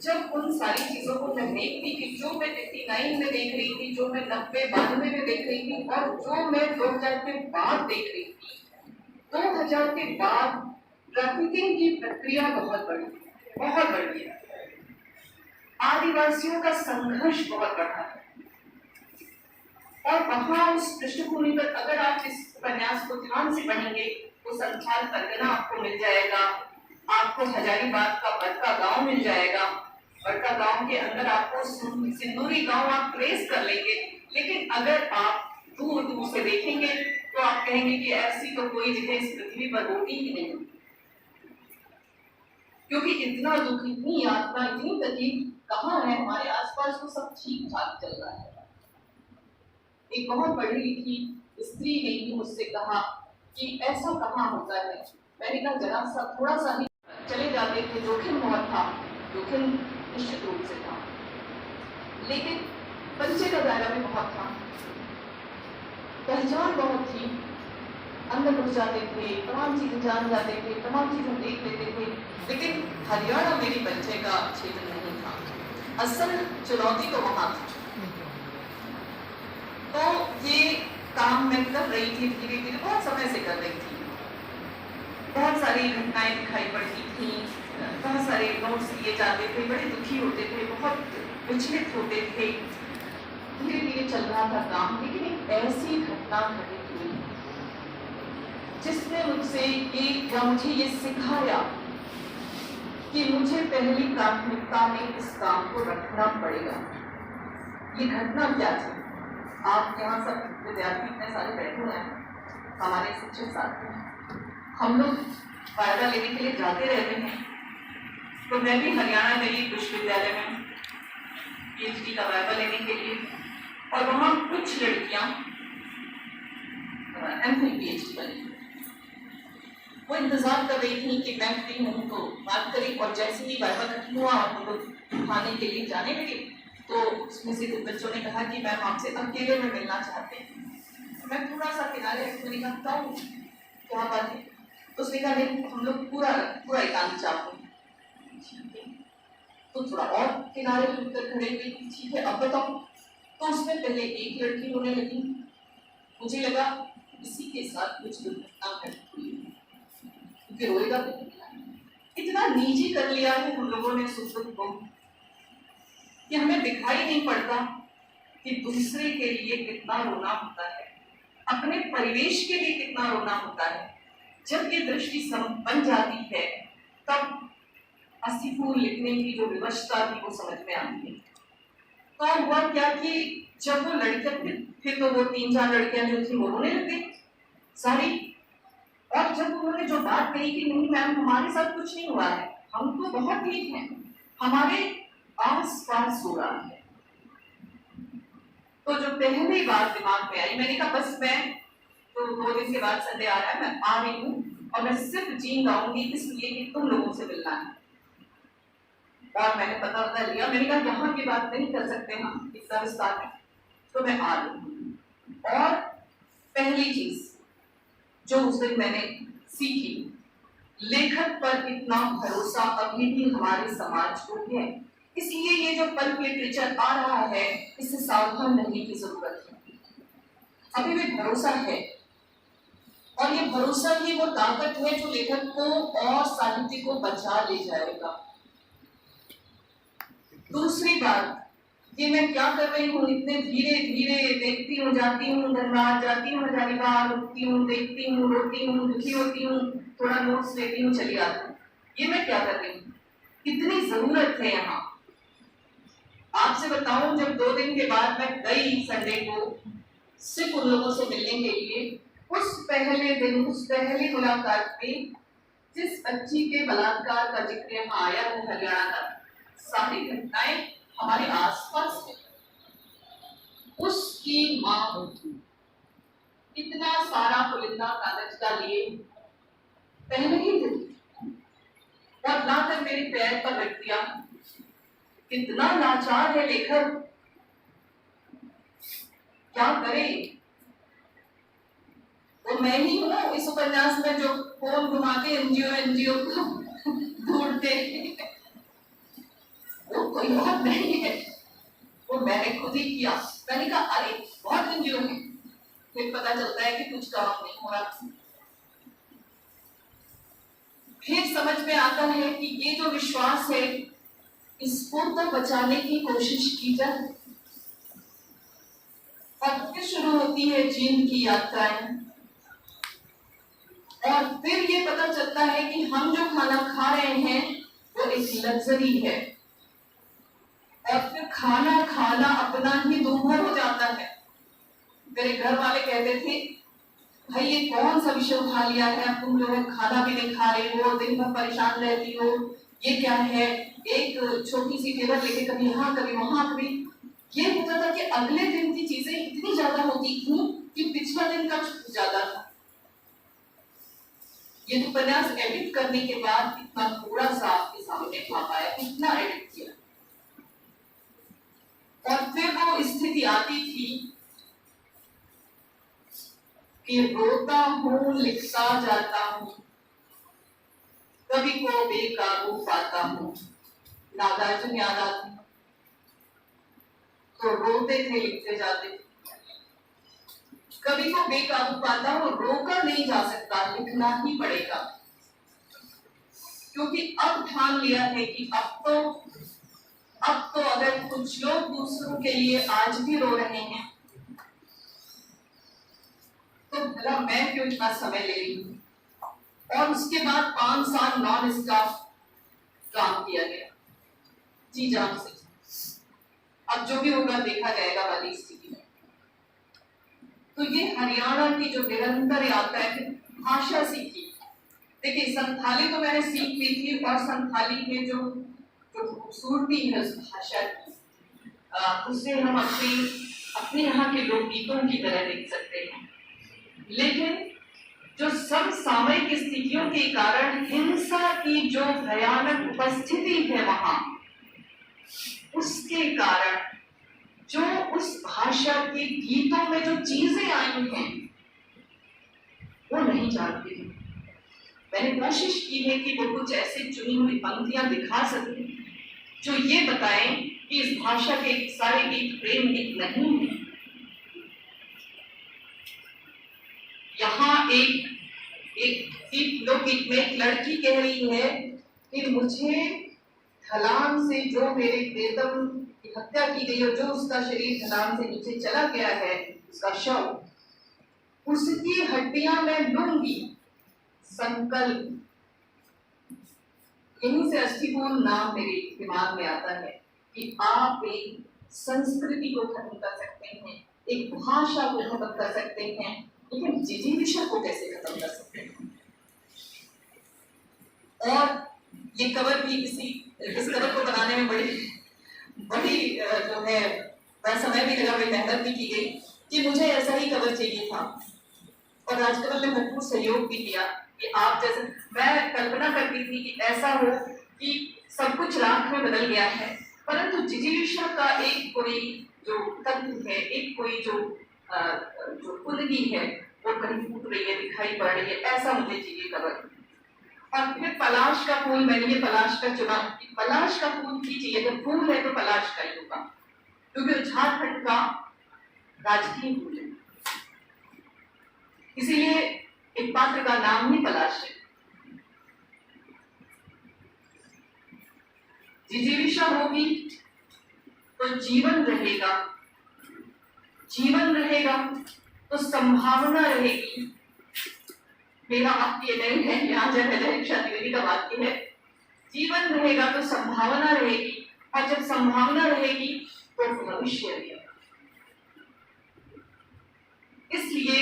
जब उन सारी चीजों को मैं देखती थी, जो मैं 89 में देख रही थी, जो मैं 90-92 में देख रही थी, और जो मैं 2000 के बाद देख रही थी, 2000 के बाद ट्रैफिकिंग की प्रक्रिया बहुत बढ़ी है। आदिवासियों का संघर्ष बहुत बढ़ा है। और वहां उस पृष्ठभूमि पर अगर आप इस उपन्यास को ध्यान से पढ़ेंगे तो संथाल परगना आपको मिल जाएगा, आपको हजारीबाग का बड़का गांव मिल जाएगा। बड़का गांव के अंदर आपको सिंदूरी गांव आप ट्रेस कर लेंगे, लेकिन अगर आप दूर दूर से देखेंगे तो आप कहेंगे कि ऐसी तो कोई जगह इस पृथ्वी पर होती ही नहीं, क्योंकि इतना दुख, इतनी यातना, इतनी तकलीफ कहाँ है हमारे आसपास, तो सब ठीक ठाक चल रहा है। एक बहुत पढ़ी लिखी स्त्री ने भी मुझसे कहा कि ऐसा कहाँ होता है। मैंने कहा जरा सा थोड़ा सा ही चले जाते थे, जोखिम बहुत था, जोखिम निश्चित रूप से था, लेकिन परिचय का दायरा भी बहुत था, पहचान बहुत थी, अंदर घुस जाते थे, तमाम चीजें जान जाते थे, तमाम चीजें देख लेते थे, लेकिन हरियाणा मेरी परिचय का क्षेत्र नहीं था। असल चुनौती तो वहां थी। तो ये काम मैं कर रही थी, धीरे धीरे बहुत समय से कर रही थी। बहुत सारी घटनाएं दिखाई पड़ती थी, बहुत सारे नोट्स लिए जाते थे, बड़े दुखी होते थे, बहुत विचलित होते थे। धीरे धीरे चल रहा था काम, लेकिन एक ऐसी घटना घटित हुई जिसने मुझसे मुझे ये सिखाया कि मुझे पहली प्राथमिकता में इस काम को रखना पड़ेगा। ये घटना क्या थी? आप यहाँ सब विद्यार्थी इतने सारे बैठे हुए हैं, हमारे शिक्षक साथी हैं, हम लोग फायदा लेने के लिए जाते रहते हैं। तो मैं भी हरियाणा गई विश्वविद्यालय में PhD का वाइवा लेने के लिए, और वहाँ कुछ लड़कियाँ MPhil PhD वाली, वो इंतजार कर रही थी कि मैं फ्री हूँ तो बात करी। और जैसे ही वाइवा खत्म हुआ और हम लोग खाने के लिए जाने लगे तो उसमें से कुछ बच्चों ने कहा कि मैम आपसे अकेले में मिलना चाहते हैं। मैं थोड़ा सा किनारे मैंने कहा क्या बात है? उसने कहा नहीं, हम लोग पूरा एकांत चाहते हैं। तो थोड़ा और किनारे उठकर खड़े हुए, ठीक है अब बताओ। तो उसमें पहले एक लड़की रोने लगी, मुझे लगा इसी के साथ कुछ दुर्घटना घटित हुई, क्योंकि रोएगा इतना निजी कर लिया है हम लोगों ने सुख दुख को कि हमें दिखाई नहीं पड़ता कि दूसरे के लिए कितना रोना होता है, अपने परिवेश के लिए कितना रोना होता है। जब ये दृष्टि बन जाती है तब अस्थिफूल लिखने की जो विवशता थी वो समझ में आती है। तो हुआ क्या कि जब वो लड़कियां फिर तो वो 3-4 लड़कियां जो थी वो रोने लगी सारी, और जब उन्होंने जो बात कही कि नहीं मैम हमारे साथ कुछ नहीं हुआ है, हम तो बहुत ठीक हैं, हमारे आस पास हो रहा है, तो जो पहली बात दिमाग में आई, मैंने कहा बस मैं तो 2 दिन के बाद संडे आ रहा है, मैं आ रही हूँ और मैं सिर्फ जीन लाऊंगी इसलिए कि तुम लोगों से मिलना है। और मैंने पता लिया, मैंने कहा यहाँ की बात नहीं कर सकते हम इतना विस्तार में, तो मैं आ रही हूँ। और पहली चीज जो उस दिन मैंने सीखी, लेखक पर इतना भरोसा अभी भी हमारे समाज को है, इसलिए ये जो पल्प लिटरेचर आ रहा है इससे सावधान रहने की जरूरत है। अभी भी भरोसा है, और ये भरोसा ही वो ताकत है जो लेखक को और साहित्य को बचा ले जाएगा। दूसरी बात, ये मैं क्या कर रही हूँ, इतने धीरे धीरे देखती हूँ, जाती हूँ धनबाद, जाती हूँ हजारीबाग, रुकती हूँ, देखती हूँ, रोती हूँ, दुखी होती हूँ, थोड़ा नोट्स लेती हूँ, चली आती हूँ। ये मैं क्या कर रही हूँ? कितनी जरूरत है यहाँ। आपसे बताऊं, जब 2 दिन के बाद मैं गई संडे को सिर्फ उन लोगों से मिलने के लिए, उस पहले दिन, उस पहली मुलाकात में जिस बच्ची के बलात्कार का जिक्र यहाँ आया है हरियाणा का, सारी घटनाएं हमारे आसपास है। उसकी माँ इतना सारा पुलिंदा कागज का लिए पहले ही दिन और लाकर मेरे पैर पर रख दिया। कितना लाचार है लेखक, क्या करे। वो मैं ही हूँ इस उपन्यास में जो फोन घुमा के एनजीओ को ढूंढते, वो कोई बात नहीं है, वो मैंने खुद ही किया। मैंने कहा अरे बहुत एनजीओ है, फिर पता चलता है कि कुछ काम नहीं हो रहा। फिर समझ में आता है कि ये जो विश्वास है इसको तो बचाने की कोशिश की जाए। और फिर शुरू होती है जीवन की यात्राएं, और फिर ये पता चलता है कि हम जो खाना खा रहे हैं वो एक लग्जरी है, और फिर खाना खाना अपना ही दूभर हो जाता है। मेरे घर वाले कहते थे, भाई ये कौन सा विषय उठा लिया है, अब तुम जो है खाना भी नहीं खा रही हो, दिन भर परेशान रहती हो, ये क्या है। एक छोटी सी टेबल लेके कभी यहाँ कभी वहां कभी, ये होता था कि अगले दिन की चीजें इतनी ज्यादा होती थी कि पिछला दिन का छूट जाता था। ये उपन्यास एडिट करने के बाद इतना थोड़ा सा आपके सामने आ पाया, इतना एडिट किया, और फिर वो स्थिति आती थी कि रोता हूँ लिखता जाता हूँ, कभी को बेकाबू पाता हूँ। नागार्जुन याद आते हैं, तो रोते थे लिखते जाते थे। कभी को बेकाबू पाता हूँ, रोका नहीं जा सकता, लिखना ही पड़ेगा, क्योंकि अब ठान लिया है कि अब तो अगर कुछ लोग दूसरों के लिए आज भी रो रहे हैं, तो भला मैं क्यों इतना समय ले रही हूँ। और उसके बाद 5 साल नॉन स्टॉप काम किया गया, जी जान से। अब जो भी होगा देखा जाएगा वाली स्थिति में। तो ये हरियाणा की जो निरंतर यात्रा है, भाषा सीखी। देखिए संथाली तो मैंने सीख ली थी, और संथाली में जो खूबसूरती है उस भाषा की, उसे हम अपने यहाँ के लोकगीतों की तरह देख सकते हैं। लेकिन जो समसामयिक स्थितियों के कारण हिंसा की जो भयानक उपस्थिति है वहां, उसके कारण जो उस भाषा के गीतों में जो चीजें आई हैं वो नहीं जानती। मैंने कोशिश की है कि वो कुछ ऐसे चुनी हुई पंक्तियां दिखा सकूं जो ये बताएं कि इस भाषा के सारे गीत प्रेम गीत नहीं है। यहाँ एक लोकगीत में एक लड़की कह रही है कि मुझे ढलान से जो मेरे प्रियतम की हत्या की गई और जो उसका शरीर ढलान से नीचे चला गया है, उसका शव, उसकी हड्डियां मैं लूंगी, संकल्प। यहीं से अष्टभूल नाम मेरे दिमाग में आता है कि आप एक संस्कृति को खत्म कर सकते हैं, एक भाषा को खत्म कर सकते हैं, लेकिन जिजीविषा को कैसे खत्म कर सकते हैं। और ये कवर भी इस कवर को बनाने में बड़ी जो है बड़ा समय भी लगा, बड़ी मेहनत भी की गई कि मुझे ऐसा ही कवर चाहिए था, और राजकमल ने भरपूर सहयोग भी किया कि आप जैसे, मैं कल्पना करती थी कि ऐसा हो कि सब कुछ राख में बदल गया है, परंतु जिजीविषा का एक कोई जो तत्व है, एक कोई जो कुंडली है वो कहीं फूट रही है, दिखाई पड़ रही है, ऐसा मुझे चाहिए कवर। और फिर पलाश का फूल, मैंने ये पलाश का चुना, पलाश का फूल ही चाहिए, जब फूल है तो पलाश का ही होगा, क्योंकि झारखंड का राजकीय फूल है, इसीलिए एक पात्र का नाम ही पलाश है। जिजीविषा होगी तो जीवन रहेगा, जीवन रहेगा तो संभावना रहेगी। मेरा वाक्य नहीं है, यहाँ जब रक्षा द्विवेदी का वाक्य है, जीवन रहेगा तो संभावना रहेगी, और जब संभावना रहेगी तो भविष्य रहेगा। इसलिए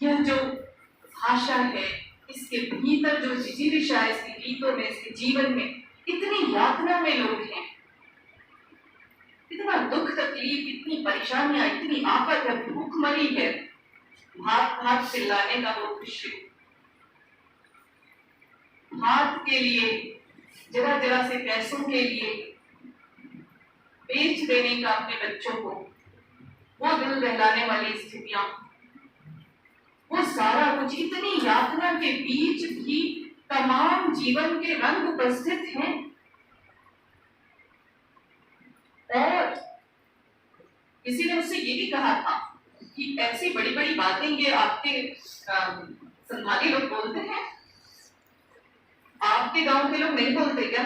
यह जो भाषा है, इसके भीतर जो जिजीविषा है, इसके गीतों में, इसके जीवन में इतनी यातना में लोग हैं, इतना दुख तकलीफ, इतनी परेशानियां, इतनी आफत है, भूखमरी है, भात भात चिल्लाने का वो दृश्य, भात के लिए, जरा जरा से पैसों के लिए बेच देने का अपने बच्चों को, वो दिल दहलाने वाली स्थितियां, वो सारा कुछ, इतनी यातना के बीच भी तमाम जीवन के रंग उपस्थित हैं। और किसी ने मुझसे ये भी कहा था कि ऐसी बड़ी बड़ी बातें ये आपके संथाली लोग बोलते हैं, आपके गांव के लोग नहीं बोलते क्या?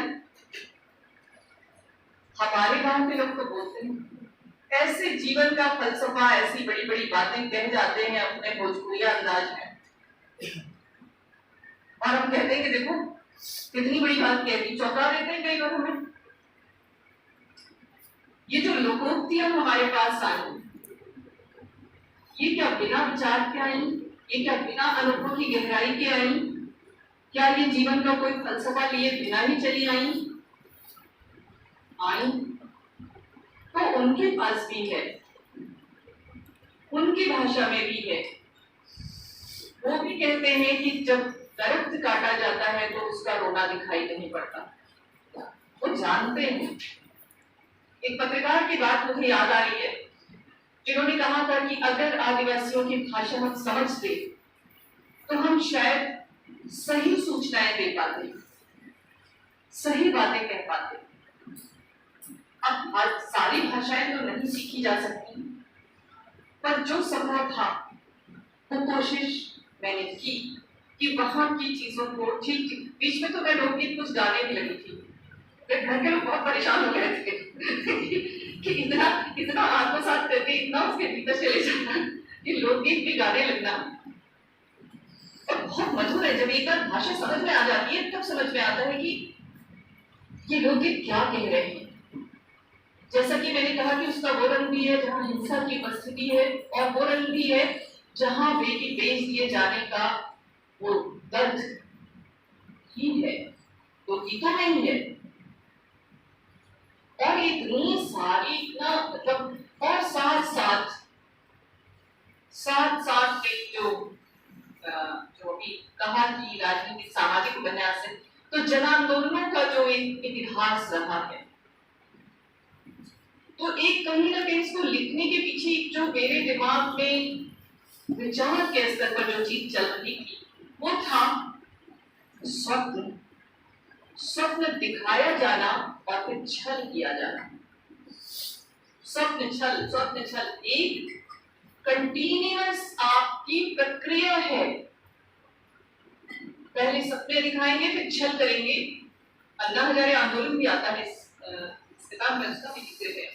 हमारे गांव के लोग तो बोलते हैं, ऐसे जीवन का फलसफा, ऐसी बड़ी बड़ी बातें कह जाते हैं अपने भोजपुरिया अंदाज में, और हम कहते हैं कि देखो कितनी बड़ी बात कह दी, चौंका देते हैं कई बार हमें। ये जो लोकोक्तियां हमारे पास आई, ये क्या बिना विचार के आई? ये क्या बिना अनुभव की गहराई के आई? क्या ये जीवन का कोई फलसफा लिए बिना ही चली आई? तो उनके पास भी है, उनकी भाषा में भी है। वो भी कहते हैं कि जब दरख्त काटा जाता है तो उसका रोना दिखाई नहीं पड़ता। वो जानते हैं। एक पत्रकार की बात मुझे याद आ रही है, जिन्होंने कहा था कि अगर आदिवासियों की भाषा हम समझते तो हम शायद सही सूचनाएं दे पाते, सही बातें कह पाते। अब सारी भाषाएं तो नहीं सीखी जा सकती, पर जो संभव था वो कोशिश मैंने की कि वहां की चीजों को ठीक ठीक। बीच में तो मैं लोकगीत कुछ गाने भी लगी थी, घर के लोग बहुत परेशान हो गए थे कि इतना इतना आत्मसात करके इतना उसके भीतर चले जाना कि लोकगीत भी गाने लगना। और बहुत मधुर है, जब एक बार भाषा समझ में आ जाती है तब समझ में आता है कि ये लोकगीत क्या कह रहे हैं। जैसा कि मैंने कहा कि उसका वो रंग भी है जहाँ हिंसा की उपस्थिति है, और वो रंग भी है जहाँ बेटी बेच दिए जाने का वो दर्द ही है, वो गीतों में ही है। और इतनी सारी इतना मतलब, और साथ साथ एक जो अभी कहा कि राजनीतिक सामाजिक उपन्यास है, तो जन आंदोलनों का जो एक इतिहास रहा है, तो एक कहीं ना कहीं इसको लिखने के पीछे जो मेरे दिमाग में विचार के स्तर पर जो चीज चल रही थी वो था स्वप्न। स्वप्न दिखाया जाना और फिर छल किया जाना। स्वप्न छल एक कंटीन्यूअस आपकी प्रक्रिया है। पहले सपने दिखाएंगे, फिर छल करेंगे। अन्ना हजारे आंदोलन भी आता है इस किताब में, उसका भी जिक्र है।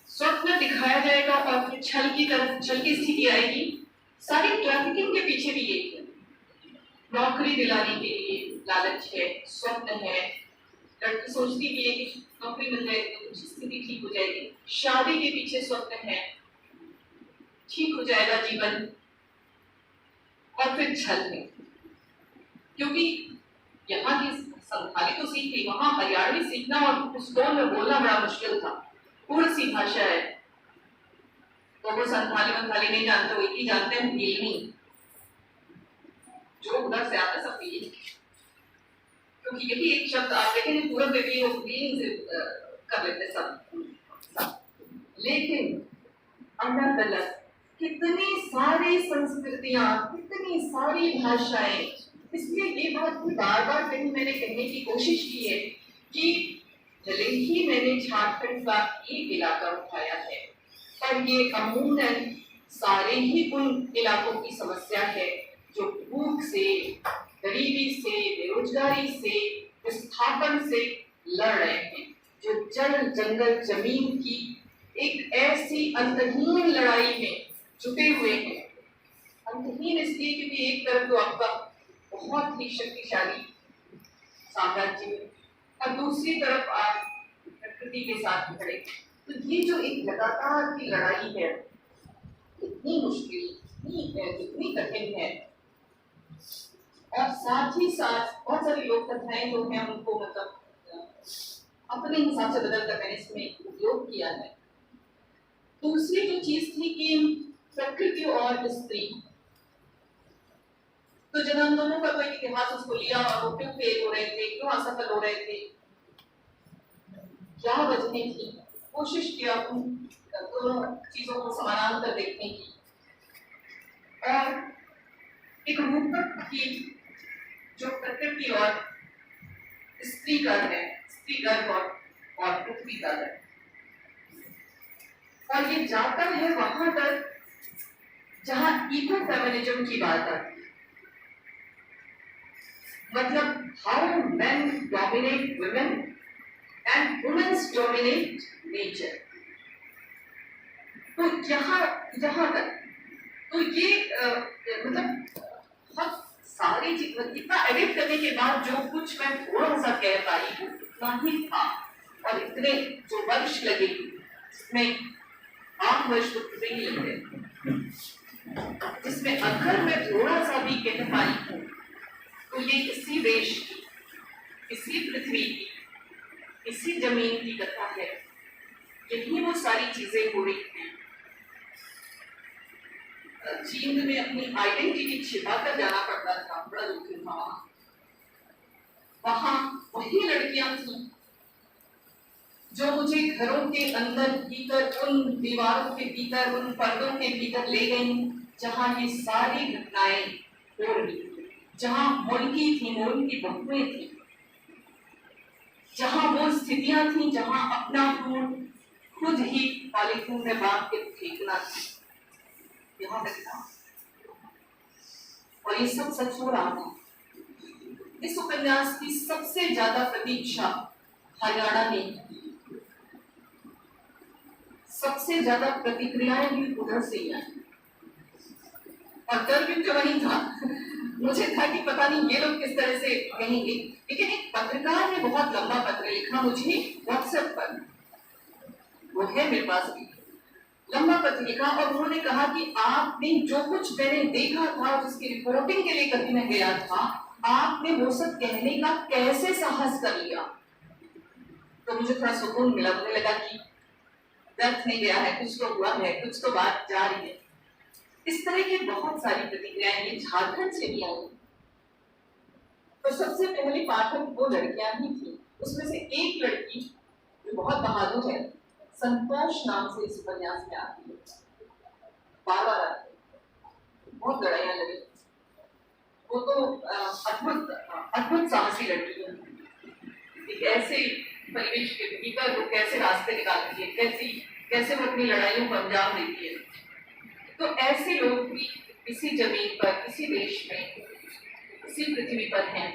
स्वप्न दिखाया जाएगा और फिर छल की स्थिति आएगी। सारी ट्रैफिकिंग के पीछे भी यही है। नौकरी दिलाने के लिए लालच है, स्वप्न है। लड़की सोचती भी है कि नौकरी मिल जाएगी तो कुछ स्थिति ठीक हो जाएगी। शादी के पीछे स्वप्न है, ठीक हो जाएगा जीवन। और फिर छल है, क्योंकि यहाँ की संथाली तो सीखी, वहां हरियाणवी सीखना और उस टोन में बोलना बड़ा मुश्किल था। पूर्ण सी भाषा है, तो वो संथाली नहीं जानते, वो एक ही जानते हैं भीलनी, जो उधर से आता सब भीलनी। क्योंकि यही एक शब्द आप देखेंगे पूरब में भी वो भीलनी से कर लेते सब। लेकिन अलग अलग कितनी सारी संस्कृतियां, कितनी सारी भाषाएं। इसलिए ये बात भी बार बार कहीं मैंने कहने की कोशिश की है कि भले ही मैंने झारखंड का एक इलाका उठाया है, पर ये अमूमन सारे ही उन इलाकों की समस्या है जो भूख से, गरीबी से, बेरोजगारी से, विस्थापन से लड़ रहे हैं, जो जल जंगल जमीन की एक ऐसी अंतहीन लड़ाई में जुटे हुए हैं। अंतहीन इसलिए क्योंकि एक तरफ तो आपका बहुत ही शक्तिशाली साम्राज्य है और दूसरी तरफ आप प्रकृति के साथ खड़े। तो ये जो एक लगातार की लड़ाई है, इतनी मुश्किल, इतनी कठिन है। और साथ ही साथ बहुत सारी लोक कथाएं जो हैं उनको मतलब अपने हिसाब से बदल कर मैंने इसमें उपयोग किया है। दूसरी जो चीज थी कि प्रकृति और स्त्री, तो जन आंदोलनों का कोई इतिहास उसको लिया और वो क्यों फेल हो रहे थे, क्यों असफल हो रहे थे, क्या वजहें थी, कोशिश किया उन दोनों चीजों को समानांतर देखने की। और एक रूपक की जो प्रकृति और स्त्री गर्भ है, स्त्री गर्भ और पृथ्वी गर्भ है, और ये जाता है वहां तक जहां इको फेमिनिज्म की बात आती है। मतलब how main dominate women and women's dominate nature. तो यहाँ तक तो ये मतलब बहुत सारी चीज इतना एडिट करने के बाद जो कुछ मैं थोड़ा सा कह पाई हूँ उतना ही था, और इतने जो वर्ष लगे जिसमें 8 वर्ष तो पूरे ही लगते, जिसमें अगर मैं थोड़ा सा भी कह पाई हूँ तो ये इसी देश की, इसी पृथ्वी की, इसी जमीन की कथा है। यही वो सारी चीजें हो रही हैं। चीन में अपनी आइडेंटिटी छिपा कर जाना पड़ता था, बड़ा जोखिम था वहां वही लड़कियां थी जो मुझे घरों के अंदर भीतर, उन दीवारों के भीतर, उन पर्दों के भीतर ले गई जहां ये सारी घटनाएं हो रही थी, जहां मुल्की थी, मुल्की बहुएं थी, जहां वो स्थितियां थी जहां अपना खून खुद ही पॉलीथीन में बांध के फेंकना था। यहाँ तक था और ये सब सच हो रहा था। इस उपन्यास की सबसे ज्यादा प्रतीक्षा हरियाणा ने, सबसे ज्यादा प्रतिक्रियाएं भी उधर से ही आई, और डर भी तो वही था। मुझे था कि पता नहीं ये लोग किस तरह से कहेंगे, लेकिन एक पत्रकार ने बहुत लंबा पत्र लिखा मुझे व्हाट्सएप पर, वो है मेरे पास भी, लंबा पत्र लिखा, और उन्होंने कहा कि आपने जो कुछ मैंने देखा था, जिसकी रिपोर्टिंग के लिए कभी मैं गया था, आपने वो सब कहने का कैसे साहस कर लिया। तो मुझे थोड़ा सुकून मिला, मुझे लगा कि दर्द नहीं गया है, कुछ तो हुआ है, कुछ तो बात जा रही है। इस तरह की बहुत सारी प्रतिक्रियाएं ये झारखंड से भी आई। तो सबसे पहले पाठक वो लड़कियां ही थी, उसमें से एक लड़की जो बहुत बहादुर है, संतोष नाम से इस उपन्यास में आती है, बार-बार आती है, बहुत लड़ाइयां लड़ी। वो तो अद्भुत साहसी लड़की है, एक ऐसे परिवेश के भीतर वो कैसे रास्ते निकालती है, कैसे वो अपनी लड़ाइयों को अंजाम देती है। तो ऐसे लोग भी इसी जमीन पर, इसी देश में, इसी पृथ्वी पर हैं,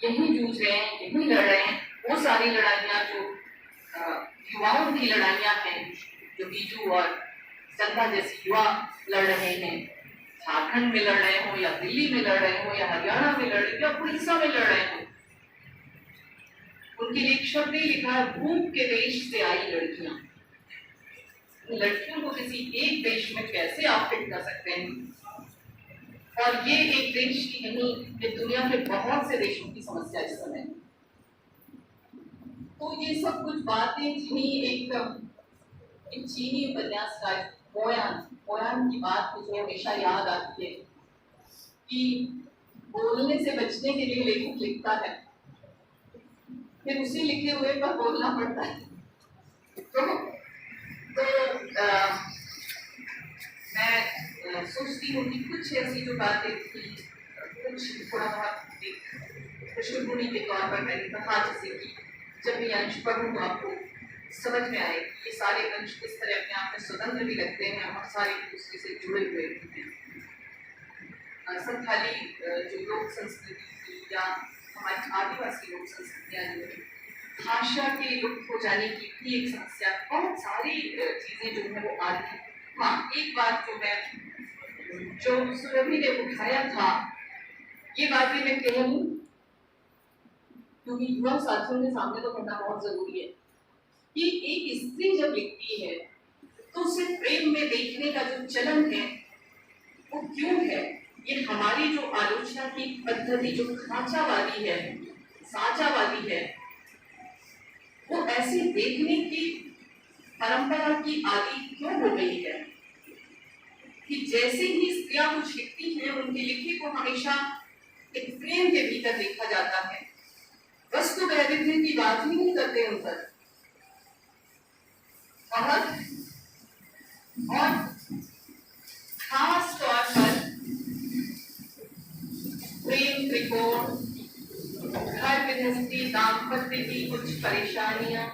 यही जूझ रहे हैं, यही लड़ रहे हैं। वो सारी लड़ाइयाँ जो युवाओं की लड़ाइयाँ हैं, जो बीजू और जनता जैसे युवा लड़ रहे हैं, झारखंड में लड़ रहे हो या दिल्ली में लड़ रहे हो या हरियाणा में लड़ रहे हो या उड़ीसा में लड़ रहे हो, उनके लिए एक शब्द ही लिखा है, भूख के देश से आई लड़कियां। लड़कियों को किसी एक देश में कैसे आप फिट कर सकते हैं, और ये एक देश की नहीं, ये दुनिया के बहुत से देशों की समस्या इस समय। तो ये सब कुछ बातें थी। एक चीनी उपन्यास का मोयान की बात मुझे हमेशा याद आती है कि बोलने से बचने के लिए लेखक लिखता है, फिर उसी लिखे हुए पर बोलना पड़ता है। मैं सोचती हूँ कि कुछ ऐसी जो बातें थी, कुछ थोड़ा बहुत पृष्ठभूमि के तौर पर मैंने कहा, जैसे कि जब ये अंश पढ़ूं तो आपको समझ में आए ये सारे अंश किस तरह अपने आप में स्वतंत्र भी लगते हैं और सारे एक दूसरे से जुड़े हुए हैं। संथाली जो लोक संस्कृति या हमारी आदिवासी लोक संस्कृतियाँ जो है, भाषा के लुप्त हो जाने की भी एक समस्या, बहुत सारी चीजें जो है वो आ रही है। हाँ, एक बात जो सुरभि ने उठाया था, ये बात भी मैं कह लूं क्योंकि युवा साथियों के सामने तो करना बहुत जरूरी है कि एक स्त्री जब लिखती है तो उसे प्रेम में देखने का जो चलन है वो क्यों है। ये हमारी जो आलोचना की पद्धति जो खांचावादी है, साचावादी है, वो ऐसे देखने की परंपरा की आदि क्यों हो गई है कि जैसे ही स्त्रियां कुछ लिखती हैं उनके लिखे को हमेशा एक फ्रेम के भीतर देखा जाता है, वस्तु वैविध्य की बात ही नहीं करते उन पर। और खास तौर पर प्रेम त्रिकोण, घर गृहस्थी, दाम्पत्य की कुछ परेशानियां,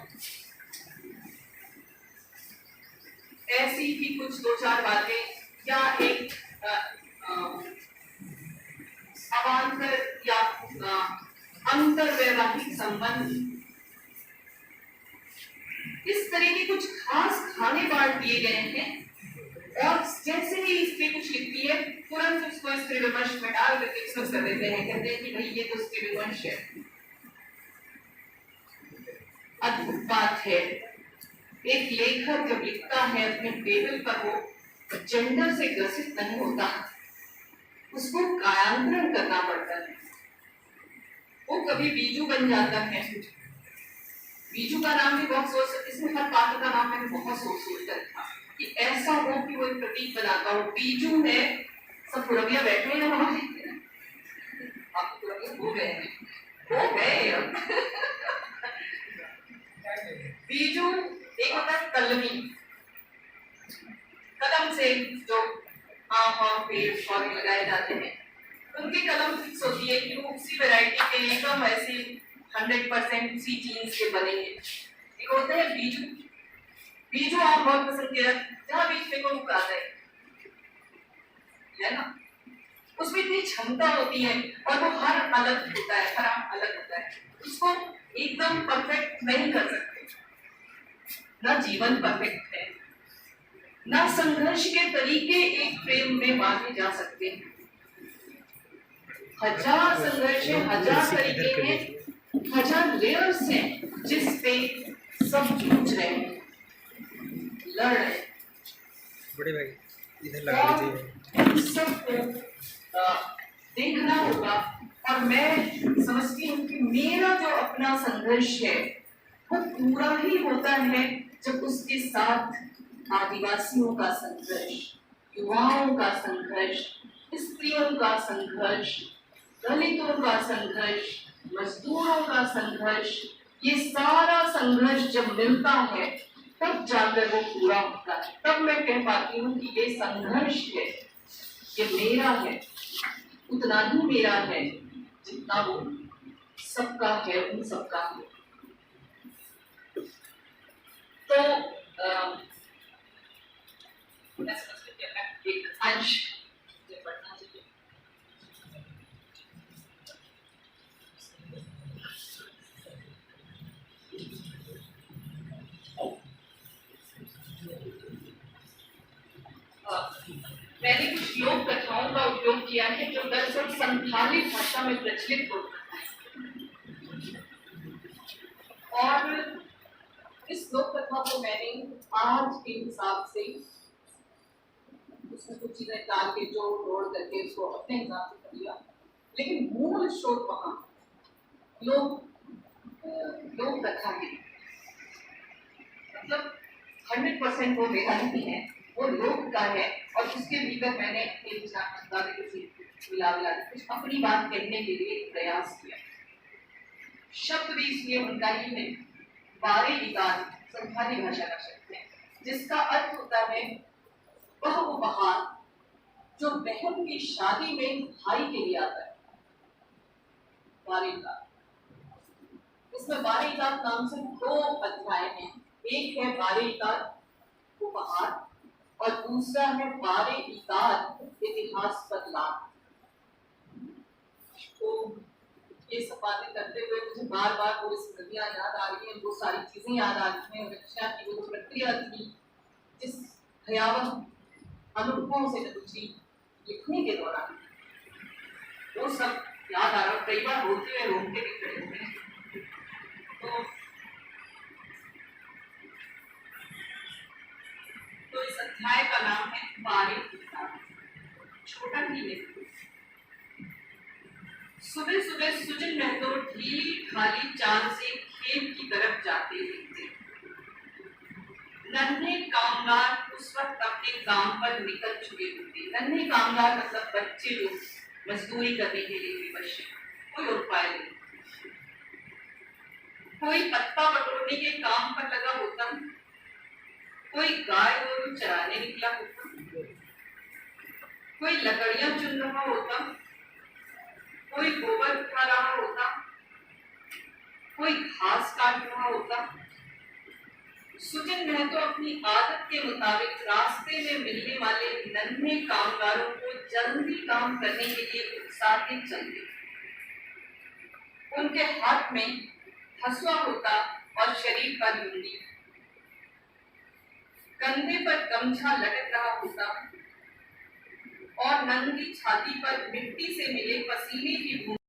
ऐसी ही कुछ दो चार बातें या एक अवान्तर या अंतर वैवाहिक संबंध, इस तरह के कुछ खास खाने बांट दिए गए हैं और जैसे ही इस पे कुछ लिखती है तुरंत उसको स्त्री विमर्श में डाल करके एक्सप्रेस कर देते हैं, कहते हैं कि भाई ये तो स्त्री विमर्श है। अद्भुत बात है, एक लेखक जब लिखता है अपने टेबल पर वो जेंडर से ग्रसित नहीं होता, उसको कायांतरण करना पड़ता है। वो कभी बीजू बन जाता है। बीजू का नाम भी बहुत सोच, इसमें हर पात्र का नाम मैंने बहुत सोच कर रखा कि ऐसा हो कि वो एक प्रतीक बनाता हो। बीजू है, सब पुरबिया बैठे हैं वहां, आप पुरबिया हो गए हैं, हो गए अब। बीजू एक होता है कलमी, कलम से जो आम पेड़ पौधे लगाए जाते हैं, उनकी कलम फिक्स होती है कि वो उसी वैरायटी के एकदम ऐसे 100% उसी जीन्स के बनेंगे। एक होते हैं बीजू, बीजू आप बहुत पसंद किया, जहाँ बीज पे को उगाता है ना, उसमें इतनी क्षमता होती है और वो हर अलग होता है, हर आम अलग होता है, उसको एकदम परफेक्ट नहीं कर सकते। ना जीवन परफेक्ट है, ना संघर्ष के तरीके एक फ्रेम में बांधे जा सकते हैं। हजार संघर्ष है, हजार तरीके हैं, हजार लेयर्स हैं जिस पे सब जूझ रहे हैं, लड़ रहे हैं। बड़े भाई इधर लगा दीजिए। सबको देखना होगा और मैं समझती हूँ कि मेरा जो अपना संघर्ष है वो पूरा ही होता है जब उसके साथ आदिवासियों का संघर्ष, युवाओं का संघर्ष, स्त्रियों का संघर्ष, दलितों का संघर्ष, मजदूरों का संघर्ष, ये सारा संघर्ष जब मिलता है तब जाकर वो पूरा होता है। तब मैं कह पाती हूँ कि ये संघर्ष है, ये मेरा है, उतना ही मेरा है जितना वो सबका है, उन सबका है। तो मैं समझती हूँ एक अंश पढ़ना चाहिए। मैंने कुछ लोक कथाओं का उपयोग किया है जो दरअसल संथाली भाषा में प्रचलित होता है, और इस लोक कथा को मैंने आज के हिसाब से उसमें कुछ चीजें डाल के जोड़ तोड़ करके उसको अपने हिसाब से कर लिया, लेकिन मूल स्रोत वहां लोक कथा है। मतलब 100% वो मेरा नहीं है, वो लोक का है, और उसके भीतर मैंने एक मिला कुछ अपनी बात कहने के लिए प्रयास किया। शब्द भी इसलिए उनका ही है, बारे विकार संथाली भाषा का शब्द है, जिसका अर्थ होता है वह उपहार जो बहन की शादी में भाई के लिए आता है। बारे विकार, इसमें बारे विकार नाम से 2 अध्याय हैं। एक है बारे विकार उपहार और दूसरा है बारे विकार इतिहास बदलाव। तो ये सब बातें करते हुए मुझे बार बार वो स्मृतियां याद आ रही हैं, वो सारी चीजें याद आ रही हैं। रक्षा की वो प्रक्रिया थी जिस भयावह अनुभवों से गुजरी लिखने के दौरान, वो सब याद आ रहा। कई बार रोते हुए रोते भी खड़े हुए। तो इस अध्याय का नाम है बारे विकार। छोटा ही है। सुबह सुबह सुजन महतो ढीली खाली चाल से खेत की तरफ जाते थे। नन्हे कामगार उस वक्त अपने काम पर निकल चुके होते। नन्हे कामगार मतलब बच्चे लोग मजदूरी करने के लिए विवश हैं, कोई उपाय नहीं। कोई पत्ता बटोरने के काम पर लगा होता, कोई गाय गोरू चराने निकला होता, कोई लकड़ियां चुन रहा होता, कोई गोबर उठा रहा होता, कोई घास काट रहा होता। सुजन महतो अपनी आदत के मुताबिक रास्ते में मिलने वाले नन्हे कामगारों को जल्दी काम करने के लिए उकसाते चलते। उनके हाथ में हसुआ होता और शरीर पर लुंगी। कंधे पर गमछा लटक रहा होता और नंगी छाती पर मिट्टी से मिले पसीने की बूंद